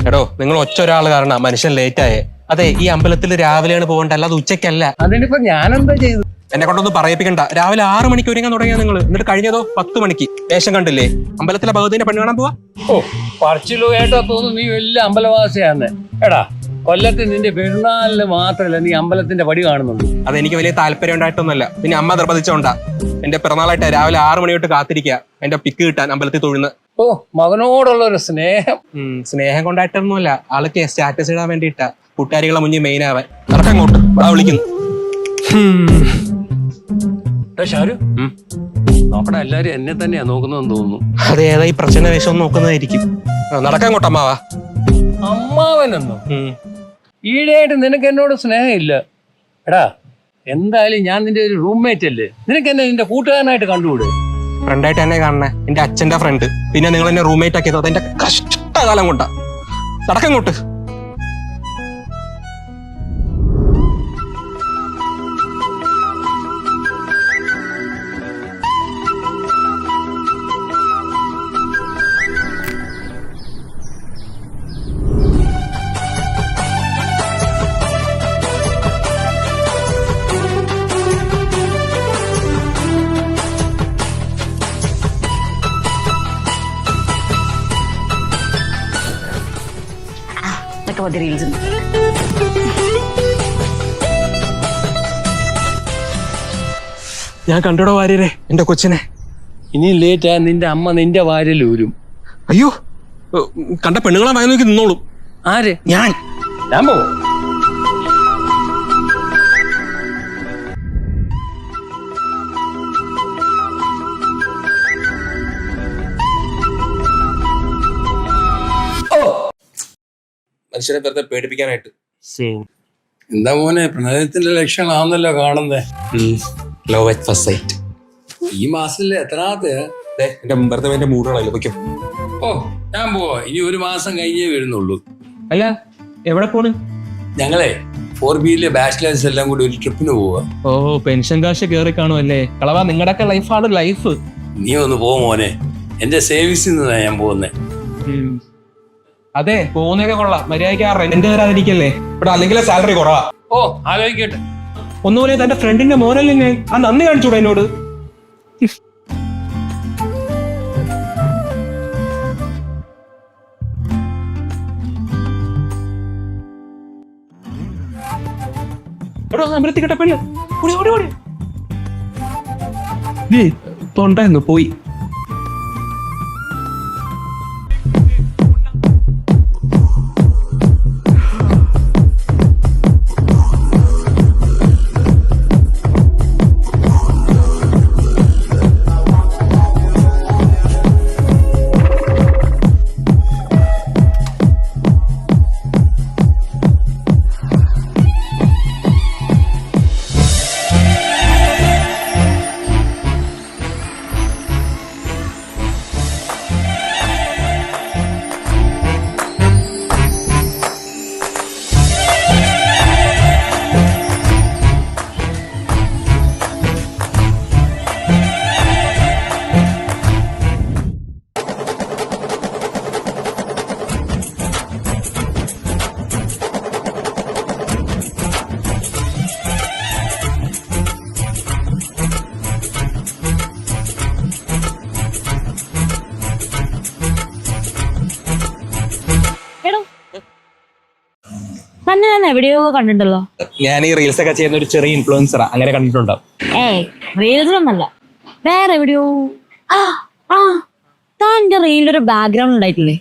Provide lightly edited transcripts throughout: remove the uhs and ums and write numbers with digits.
എടോ നിങ്ങൾ ഒറ്റ ഒരാൾ കാരണം മനുഷ്യൻ ലേറ്റ് ആയേ. അതെ, ഈ അമ്പലത്തിൽ രാവിലെയാണ് പോകേണ്ട, അല്ലാതെ ഉച്ചയ്ക്കല്ല. അതിനിപ്പോ ഞാനെന്താ ചെയ്തു? എന്നെ കൊണ്ടൊന്നും പറയിപ്പിക്കണ്ട. രാവിലെ 6 മണിക്ക് ഒരുങ്ങാൻ തുടങ്ങിയ നിങ്ങൾ, എന്നിട്ട് കഴിഞ്ഞതോ 10 മണിക്ക്. വേഷം കണ്ടില്ലേ? അമ്പലത്തിലെ ഭഗവതിന്റെ പെണ്ണ് കാണാൻ പോവാ. ഓ, പറച്ചിലോ കേട്ടോ തോന്നുന്നു നീ വലിയ അമ്പലവാസിയാന്ന്. എടാ, കൊല്ലത്ത് നിന്റെ പെരുന്നാളിന് മാത്രല്ല നീ അമ്പലത്തിന്റെ പടി കാണുന്നുള്ളൂ. അതെനിക്ക് വലിയ താല്പര്യം ഉണ്ടായിട്ടൊന്നുമല്ല, പിന്നെ അമ്മ നിർബന്ധിച്ചോണ്ടാ. എന്റെ പിറന്നാളായിട്ട് രാവിലെ 6 മണി തൊട്ട് കാത്തിരിക്കുക എന്റെ പിക്ക് കിട്ടാൻ അമ്പലത്തിൽ തൊഴുന്ന്. ഓ, മകനോടുള്ള ഒരു സ്നേഹം. സ്നേഹം കൊണ്ടായിട്ടൊന്നുമല്ല, ആൾക്ക് സ്റ്റാറ്റസ് ഇടാൻ വേണ്ടിയിട്ടാ, കൂട്ടുകാരികളെ മുന്നിൽ മെയിൻ ആവാൻ. നടക്കങ്ങോട്ട് വിളിക്കുന്നു. ഷാരു, നോക്കടാ, എല്ലാരും എന്നെ തന്നെയാ നോക്കുന്നതെന്ന് തോന്നുന്നു. അത് ഏതാ ഈ പ്രശ്ന വേഷം നോക്കുന്നതായിരിക്കും. നടക്കങ്ങോട്ട് അമ്മാവാ. അമ്മാവനെന്നോ? ഈയിടെയായിട്ട് നിനക്ക് എന്നോട് സ്നേഹമില്ല. എടാ, എന്തായാലും ഞാൻ നിന്റെ ഒരു റൂംമേറ്റ് അല്ലേ, നിനക്ക് എന്നെ നിന്റെ കൂട്ടുകാരനായിട്ട് കണ്ടുകൂടെ? ഫ്രണ്ടായിട്ട് എന്നെ കാണണേ, എന്റെ അച്ഛന്റെ ഫ്രണ്ട്. പിന്നെ നിങ്ങൾ എന്നെ റൂംമേറ്റ് ആക്കിയത് അതെന്റെ കഷ്ടകാലം കൊണ്ടാ. നടക്കങ്ങോട്ട്. ഞാൻ കണ്ടോടോ വാര്യരെ എന്റെ കൊച്ചിനെ. ഇനി ലേറ്റാ നിന്റെ അമ്മ നിന്റെ വാരിൽ ഊരും. അയ്യോ, കണ്ട പെണ്ണുങ്ങളെ വായ നോക്കി നിന്നോളും. ആര്? ഞാൻ പോവും. മനുഷ്യനെ വെറുതെ പേടിപ്പിക്കാനായിട്ട്. എന്താ മോനെ, പ്രണയത്തിന്റെ ലക്ഷണമാണെന്നല്ലോ കാണുന്നേ. Love at first sight. ഈ മാസത്തിലെ എത്രാമത്തെ? എന്റെ ഭർത്താവിന്റെ മൂടുകളല്ലോ. പൊയ്ക്കോ. ഓ, ഞാൻ പോവാ. ഇനി ഒരു മാസം കഴിഞ്ഞേ വരുന്നുള്ളൂ. അല്ല, എവിടെ പോണ്? ഞങ്ങളെ 4B ബാച്ചിലേഴ്സ് എല്ലാം കൂടി ഒരു ട്രിപ്പിന് പോവാ. ഓ, പെൻഷൻ കാശ് കേറി കാണുമല്ലേ? കളവാ, നിങ്ങളുടെയൊക്കെ ലൈഫാണ് ലൈഫ്. നീ ഒന്ന് പോ മോനെ, എന്റെ സേവിങ്സിൽ നിന്നാ ഞാൻ പോകുന്നേ. അതെ, പോകുന്നതൊക്കെ കൊള്ളാം. മര്യാദയ്ക്ക് ആ റെന്റ് തരാതിരിക്കല്ലേ ഇവിടെ, അല്ലെങ്കിൽ സാലറി കുറവാ. ഓ, ആലോചിക്കട്ടെ. ഒന്നുപോലെ തന്റെ ഫ്രണ്ടിന്റെ മോനല്ലേ, ആ നന്ദി കാണിച്ചൂടെ എന്നോട്? അമ്പലത്തിൽ കേട്ട പെണ്ണ് തൊണ്ടായിരുന്നു പോയി. എവിടെയോ കണ്ടിട്ടുണ്ടല്ലോ. ഞാൻ ഈ റീൽസ് ഒക്കെ ചെയ്യുന്ന ഒരു ചെറിയ ഇൻഫ്ലുവൻസറാ, അങ്ങനെ കണ്ടിട്ടുണ്ടോ? റീൽസിലൊന്നല്ല, വേറെ എവിടെയോ. താൻ്റെ റീലിലൊരു ബാക്ക്ഗ്രൗണ്ട് ഉണ്ടായിട്ടില്ലേ?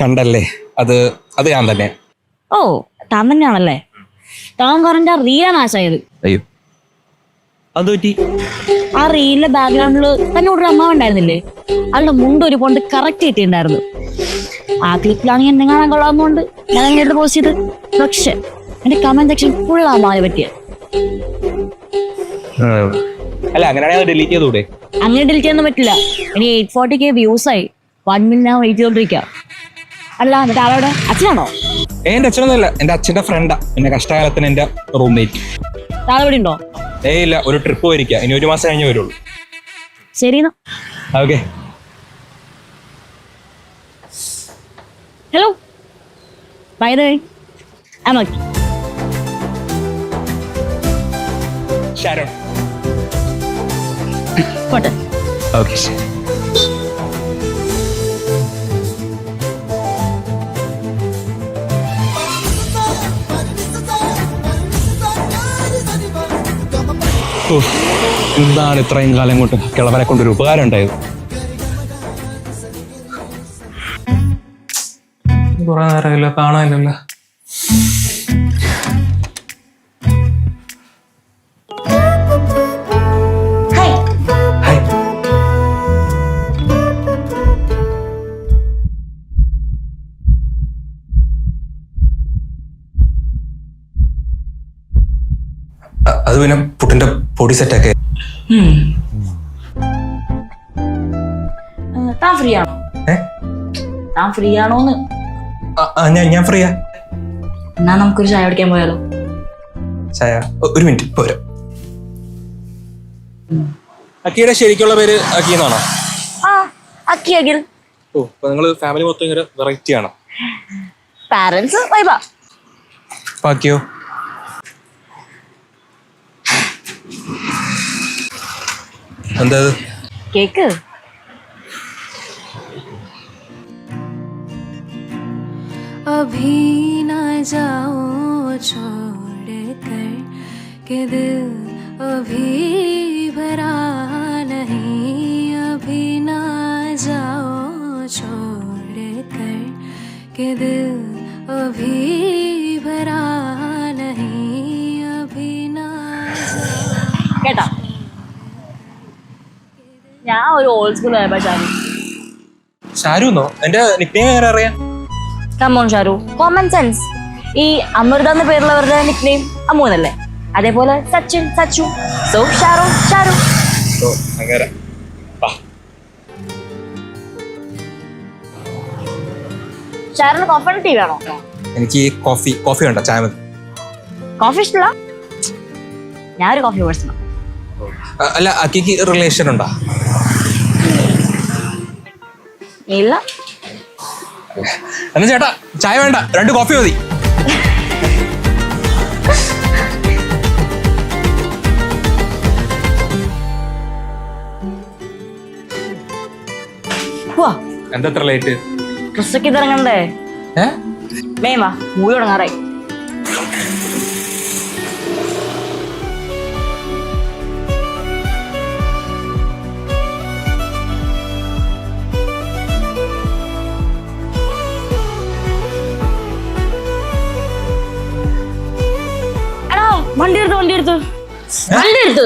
കണ്ടല്ലേ, അത് ഞാൻ തന്നെ. ഓ, താൻ തന്നെയാണല്ലേ. താൻ പറഞ്ഞ റീലാ നാശായത്. അയ്യോ, അത് പറ്റി. ആ റീലിലെ ബാക്ക്ഗ്രൗണ്ടില് തന്നോടൊരു അമ്മ ഉണ്ടായിരുന്നില്ലേ, അവളുടെ മുണ്ട് ഒരു കൊണ്ട് കറക്റ്റ് കിട്ടിയിട്ടുണ്ടായിരുന്നു. ആ ക്ലിപ്പിലാണെങ്കിൽ എന്നെ കാണാൻ കൊള്ളാവുന്നതുകൊണ്ട് ഞാൻ അങ്ങനെ എടുത്ത് പോസ്റ്റ് ചെയ്ത്. പക്ഷെ എന്റെ കമന്റ് സെക്ഷൻ ഫുൾ ആ മായ പറ്റിയ. അല്ല, അങ്ങനെയാണെങ്കിൽ ഡിലീറ്റ് ചെയ്തൂടെ? അങ്ങനെ ഡിലീറ്റ് ചെയ്യാൻ പറ്റില്ല. ഇനി 840K വ്യൂസ് ആയി. 1 മില്യൺ ഞാൻ വെയിറ്റ് ചെയ്തോണ്ടിരിക്കാം. അല്ല, എന്നിട്ട് ആളോടെ അച്ഛനാണോ? എന്റെ അച്ഛനൊന്നുമല്ല, എന്റെ അച്ഛന്റെ ഫ്രണ്ടാ. എന്റെ കഷ്ടകാലത്തിന് എന്റെ റൂംമേറ്റ്. താഴെ ഇവിടെ ഉണ്ടോ? ഇല്ല, ഒരു ട്രിപ്പ് പോയിരിക്കുക. ഇനി 1 മാസം കഴിഞ്ഞേ വരുള്ളൂ. ശരി. Okay. Hello bye the way I'm okay. Sharon. പോട്ടെ. ഓക്കെ ശരി. എന്താണ് ഇത്രയും കാലം കൊണ്ട് കിളവരെ കൊണ്ടൊരു ഉപകാരം ഉണ്ടായത്? കുറെ നേരമില്ല, കാണാനില്ലല്ലോ. അത് പിന്നെ പുട്ടിന്റെ പൊടി സെറ്റൊക്കെ. താൻ ഫ്രീ ആണോ? താൻ ഫ്രീ ആണോന്ന്? ഞാൻ ഫ്രീയാ. എന്നാ നമുക്കൊരു ചായ കുടിക്കാൻ പോയാലോ? ചായ? ഒരു മിനിറ്റ് പോരാ. അക്കിയുടെ ശരിക്കുള്ള പേര് അക്കി എന്നാണോ? അക്കി അഖിൽ. ഓ, അപ്പൊ നിങ്ങള് ഫാമിലി മൊത്തം ഇങ്ങനെ വെറൈറ്റി ആണോ? പാരന്റ്സ് വൈബാ. ബാക്കിയോ? എന്താ കേക്ക്? अभी ना जाओ छोड़ कर के दिल अभी भरा नहीं अभी ना जाओ छोड़ कर के दिल अभी भरा नहीं अभी ना കേട്ടാ, ഞാൻ ഒരു ഓൾഡ് സ്കൂൾ വൈബാ ചാരു. ഷാരു എന്നോ? എന്റെ നിക്നെയിം എങ്ങനെ അറിയാം? കമോൺ ഷാരു, കോമൺ സെൻസ്. ഈ അമൃത എന്ന പേരുള്ളവരുടെ നിക്നെയിം അമ്മു എന്നല്ലേ? അതേപോലെ സച്ചിൻ സച്ചു, സോ ഷാരു ഷാരു. അങ്ങനെ ഷാരുന് കോഫി ടീ വേണോ? എനിക്ക് കോഫി വേണ്ട, ചായ മതി. കോഫി ഇഷ്ടമില്ല? ഞാനൊരു കോഫി പേഴ്സണാ. അല്ല, അക്കിക്ക് റിലേഷൻ ഉണ്ടോ? ഇല്ല. എന്നാ ചേട്ടാ ചായ വേണ്ട, 2 കോഫി മതി. എന്താ എത്ര ലേറ്റ്? ഡ്രസ്സൊക്കെ ഇറങ്ങണ്ടേ? മേമാ മൂവി തുടങ്ങാറായി. വണ്ടി എടുത്ത്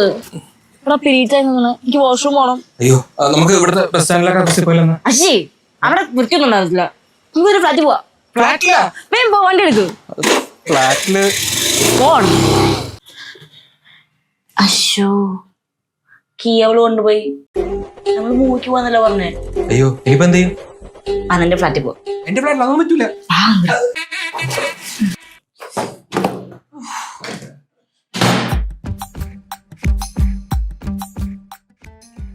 ഇവിടെ പിരീറ്റായിരുന്നു. എനിക്ക് വാഷ്റൂം പോണം. അയ്യോ, നമുക്ക് ഇവിടുത്തെ ബസ് സ്റ്റാൻഡിലൊക്കെ ബസ്സിൽ പോയില്ലെന്ന്. അശ്ശി, അവിടെ വൃത്തിയൊന്നുണ്ടാവില്ല. നമുക്കൊരു ഫ്ലാറ്റ് പോവാ. ഫ്ലാറ്റിലാ? വേഗം പോ, വണ്ടി എടുക്ക്. ഫ്ലാറ്റില് പോണം. അശ്ശോ, കീ അവള് കൊണ്ടുപോയി. നമ്മള് മൂവിക്ക് പോവാന്നല്ല പറഞ്ഞേ. അയ്യോ, ഇനിയിപ്പോ എന്ത് ചെയ്യും? അതെന്റെ ഫ്ലാറ്റിൽ പോ. എന്റെ ഫ്ലാറ്റിൽ അതൊന്നും പറ്റൂല.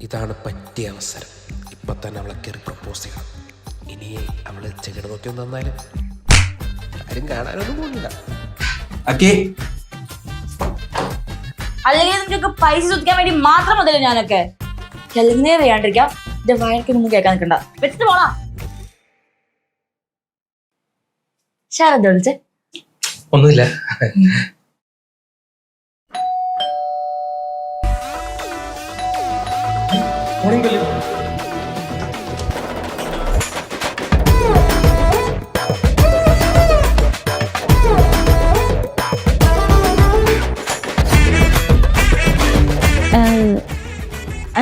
ഇതാണ് പറ്റിയ അവസരം. ഇപ്പൊ തന്നെ അവളെ കയറി പ്രപ്പോസ് ചെയ്യണം. ഇനി അവള് ചെകിട നോക്കി തന്നാലും ആരും കാണാനൊന്നും പോകുന്നില്ല. അല്ലെങ്കിൽ നിനക്ക് പൈസ ചോദിക്കാൻ വേണ്ടി മാത്രം മതിയല്ലോ ഞാനൊക്കെ. അല്ലെങ്കിൽ വേണ്ടിരിക്കാം. എന്റെ വയർക്ക് ഒന്നും കേൾക്കാൻ നിൽക്കണ്ട. വെച്ചിട്ട് പോണാ. ശാരദ വിളിച്ചേ? ഒന്നുമില്ല.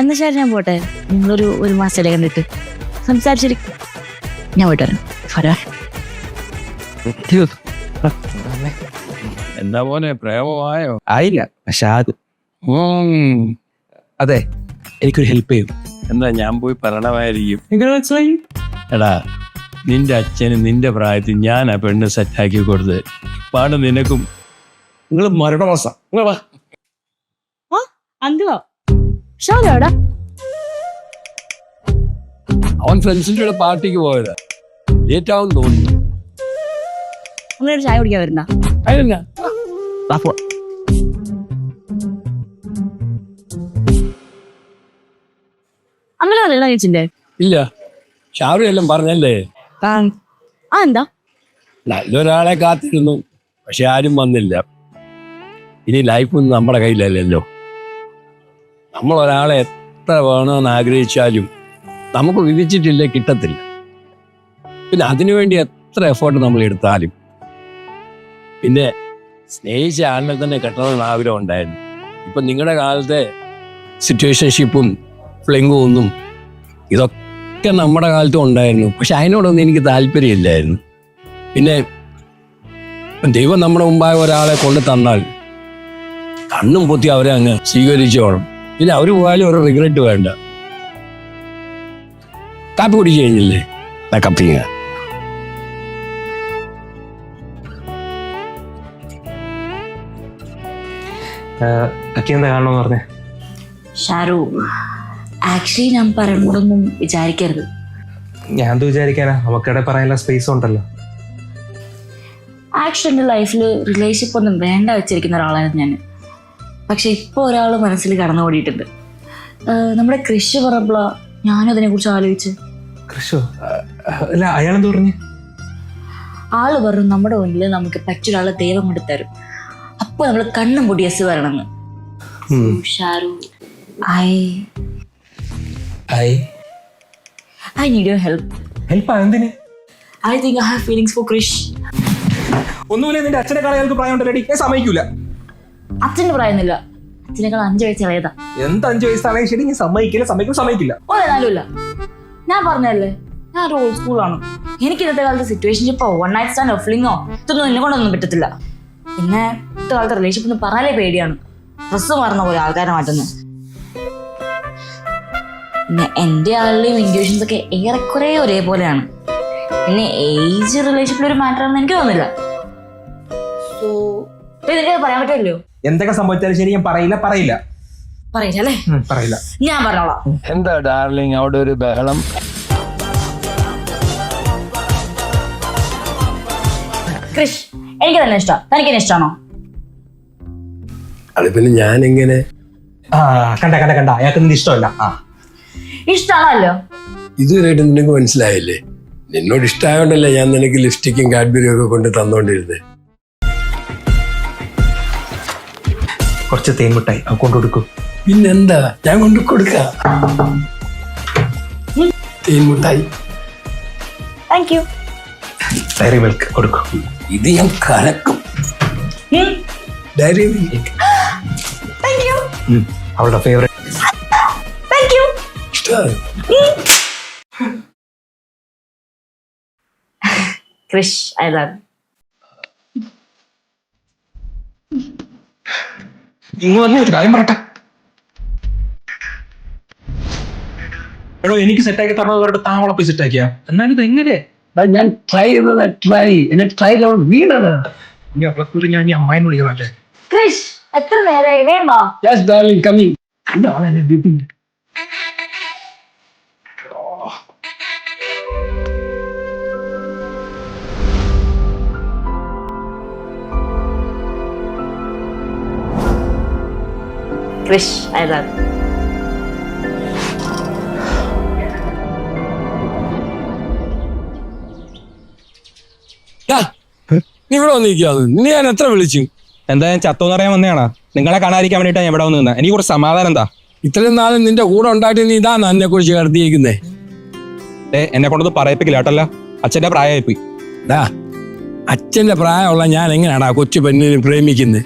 എന്നാ ശരി, ഞാൻ പോട്ടെ. നിങ്ങളൊരു മാസത്തിലെ കണ്ടിട്ട് സംസാരിച്ചിരിക്കും. ഞാൻ പോയിട്ട് വരാം. എന്താ മോനെ, പ്രേമമായോ? ആയില്ല, പക്ഷെ അത് അതെ, എനിക്കൊരു ഹെൽപ്പ് ചെയ്യും. എന്താ, ഞാൻ പോയി പറയണമായിരിക്കും. എങ്ങനെ മനസ്സിലായി? എടാ, നിന്റെ അച്ഛന് നിന്റെ പ്രായത്തിൽ ഞാൻ ആ പെണ്ണ് സെറ്റാക്കി കൊടുത്തത്. പാട് നിനക്കും. നിങ്ങൾ മരണമാസം അവൻ ഫ്രണ്ട്സിന്റെ കൂടെ പാർട്ടിക്ക് പോയതാ. ലേറ്റ് ആവും തോന്നുന്നു. നിങ്ങളൊരു ചായ കുടിക്കാൻ വരുന്ന അതിനെന്നാ അങ്ങനെ അറിയണ ചേച്ചിന്റെ ഇല്ല ഷാറു എല്ലാം പറഞ്ഞല്ലേ ആ എന്താ നല്ലൊരാളെ കാത്തിരുന്നു, പക്ഷെ ആരും വന്നില്ല. ഇനി ലൈഫൊന്നും നമ്മുടെ കയ്യിലല്ലല്ലോ. നമ്മൾ ഒരാളെ എത്ര വേണമെന്ന് ആഗ്രഹിച്ചാലും നമുക്ക് വിധിച്ചിട്ടില്ലേ കിട്ടത്തില്ല. പിന്നെ അതിനുവേണ്ടി എത്ര എഫേർട്ട് നമ്മൾ എടുത്താലും പിന്നെ സ്നേഹിച്ച ആളിനെ തന്നെ കെട്ടണമെന്ന് ആഗ്രഹം ഉണ്ടായിരുന്നു. ഇപ്പം നിങ്ങളുടെ കാലത്തെ സിറ്റുവേഷൻഷിപ്പും ഫ്ലിങ്ങും ഒന്നും ഇതൊക്കെ നമ്മുടെ കാലത്തും ഉണ്ടായിരുന്നു, പക്ഷെ അതിനോടൊന്നും എനിക്ക് താല്പര്യമില്ലായിരുന്നു. പിന്നെ ദൈവം നമ്മുടെ മുമ്പായ ഒരാളെ കൊണ്ട് തന്നാൽ കണ്ണും പൊത്തി അവരെ അങ്ങ് സ്വീകരിച്ചോണം. പിന്നെ അവർ പോയാലും ഒരു റിഗ്രറ്റ് വേണ്ട. കാപ്പി കുടിച്ചു കഴിഞ്ഞില്ലേ? കപ്പിങ്ങ അക്കി എന്താ കാണണമെന്ന് പറഞ്ഞേ? ഷാരു, ആക്ച്വലി ഞാൻ പറയുമ്പോഴൊന്നും വിചാരിക്കരുത്. ഞാൻ എന്ത് വിചാരിക്കാനാ, നമുക്കിടെ പറയാനുള്ള സ്പേസ് ഉണ്ടല്ലോ. ആക്ച്വലി എൻ്റെ ലൈഫിൽ റിലേഷൻഷിപ്പ് ഒന്നും വേണ്ട വെച്ചിരിക്കുന്ന ഒരാളായിരുന്നു ഞാൻ. പക്ഷെ ഇപ്പോൾ ഒരാൾ മനസ്സിൽ കടന്നു കൂടിയിട്ടുണ്ട്. നമ്മുടെ കൃഷി പറഞ്ഞപ്പോഴാണ് ഞാനും അതിനെക്കുറിച്ച് ആലോചിച്ച്. കൃഷോ? അല്ല, അയാളെന്ത് പറഞ്ഞു? ആള് പറഞ്ഞു നമ്മുടെ മുന്നിൽ നമുക്ക് പറ്റൊരാളെ ദൈവം കൊണ്ട് തരും, അപ്പോൾ നമ്മൾ കണ്ണും പൊടി എസ് വരണമെന്ന്. ഷാരു, I need your help. Help? എന്തിന്? I think I have feelings for Krish. ഒന്നുമില്ല, നിന്റെ അച്ഛനെ കളയാൾക്ക് പ്രായം ഉണ്ടല്ലോ. ഞാൻ സമ്മതിക്കൂല. അച്ഛൻ്റെ പ്രായമൊന്നുമില്ല, അച്ഛനേക്കാൾ 5 വയസ്സ് ഇളയതാ. എന്ത് 5 വയസ്സാണെങ്കിൽ ശരി, ഞാൻ സമ്മതിക്കില്ല. ഒരേതായാലുമില്ല. ഞാൻ പറഞ്ഞല്ലേ, ഞാൻ ഒരു ഓൾഡ് സ്കൂളാണ്. എനിക്ക് ഇന്നത്തെ കാലത്ത് സിറ്റുവേഷൻഷിപ്പോ വൺ നൈറ്റ് സ്റ്റാൻഡോ ഫ്ലിങ്ങോ ഇതൊന്നും എന്നെ കൊണ്ടൊന്നും പറ്റത്തില്ല. പിന്നെ ഇന്നത്തെ കാലത്ത് റിലേഷൻഷിപ്പ് എന്ന് പറയാനേ പേടിയാണ്. ഡ്രസ്സ് മാറുന്ന പോലെ ആൾക്കാരെ മാറ്റുന്നു. പിന്നെ എൻ്റെ ആളുടെയും ഇൻഡ്യൂഷൻസ് ഒക്കെ ഏറെക്കുറെ ഒരേപോലെയാണ്. പിന്നെ ഏജ് റിലേഷൻഷിപ്പിൽ ഒരു മാറ്റർ ആണെന്ന് എനിക്ക് തോന്നുന്നില്ല. സോ നിനക്ക് പറയാൻ പറ്റില്ലല്ലോ. എന്തൊക്കെ സംഭവിച്ചാലും ശരി, ഞാൻ പറയില്ല. പറയില്ല. ഞാൻ പറഞ്ഞോളാം. എന്താ ഡാർലിംഗ് അവിടെ ഒരു ബഹളം? ക്രിഷ്, എനിക്ക് തന്നെ ഇഷ്ടം. തനിക്ക് തന്നെ ഇഷ്ടമാണോ? അത് പിന്നെ ഞാൻ എങ്ങനെ? കണ്ട അയാൾക്ക് നിന്റെ ഇഷ്ടമല്ല. ഇഷ്ടമാണല്ലോ. ഇതുവരെയായിട്ട് നിനക്ക് മനസ്സിലായില്ലേ? നിന്നോട് ഇഷ്ടമായോണ്ടല്ലേ ഞാൻ നിനക്ക് ലിപ്സ്റ്റിക്കും കാഡ്ബറിയും ഒക്കെ കൊണ്ട് തന്നോണ്ടിരുന്നേ. കുറച്ച് തേൻമുട്ടായി കൊണ്ടുകൊടുക്കും. പിന്നെന്താ, ഞാൻ കൊണ്ട് കൊടുക്കാം. തേൻമുട്ടായി. Thank you. ഡയറി മിൽക്ക് കൊടുക്കും. ഇത് ഞാൻ കലക്കും. Dairy milk. Thank you. അവളുടെ ഫേവറേറ്റ്. Thank you. ഇഷ്ടമായി? Krish, I love you. ഒരു കാര്യം പറയട്ടെ. എടോ, എനിക്ക് സെറ്റാക്കി തന്നത് പറഞ്ഞിട്ട് താവളെ പോയി സെറ്റാക്കിയാ. എന്നാലും ഇത് എങ്ങനെ? ഞാൻ ട്രൈ വീണത്. ഞാൻ ഈ അമ്മായിനെ വിളിക്കുന്നല്ലേ. ക്രിഷ്, എത്ര നേരമായി? വേണ്ട. Yes, darling, coming. Krish, I love you. നീ ഇവിടെ വന്നിരിക്കാന്ന്? നീ ഞാൻ എത്ര വിളിച്ചു? എന്താ, ഞാൻ ചത്തോന്ന് പറയാൻ വന്നതാണോ? നിങ്ങളെ കാണാതിരിക്കാൻ വേണ്ടിയിട്ടാണ് ഞാൻ ഇവിടെ വന്ന് നിന്നത്. എനിക്ക് കുറച്ച് സമാധാനം എന്താ? ഇത്രയും നാളും നിന്റെ കൂടെ ഉണ്ടായിട്ട് നീ ഇതാണ് എന്നെ കുറിച്ച് കടത്തിയിരിക്കുന്നേ. എന്നെ കൊണ്ടൊന്നും പറയിപ്പിക്കില്ല കേട്ടല്ലോ. അച്ഛന്റെ പ്രായമായി പോയി. അച്ഛന്റെ പ്രായമുള്ള ഞാൻ എങ്ങനെയാടാ കൊച്ചു പെണ്ണിനെ പ്രേമിക്കുന്നത്?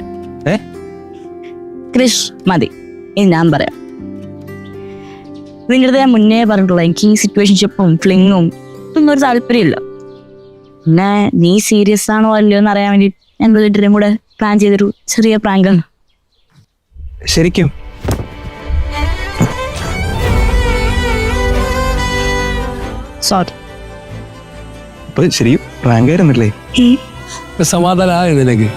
ക്രിഷ്, മതി. ഇനി ഞാൻ പറയാം. നിങ്ങളുടെ ഞാൻ മുന്നേ പറഞ്ഞിട്ടുള്ള എനിക്ക് ഈ സിറ്റുവേഷൻഷിപ്പും ഫ്ലിങ്ങും ഒന്നും ഒരു താല്പര്യമില്ല. പിന്നെ നീ സീരിയസ് ആണോ അല്ലയോ എന്ന് അറിയാൻ വേണ്ടി ഞാൻ വീട്ടിലും കൂടെ പ്ലാൻ ചെയ്തൊരു ചെറിയ പ്രാങ്കാണ്. ശരിക്കും? സോറി. അപ്പൊ ശരി പ്രാങ്കായിരുന്നില്ലേ? സമാധാനമായി നിനക്ക്?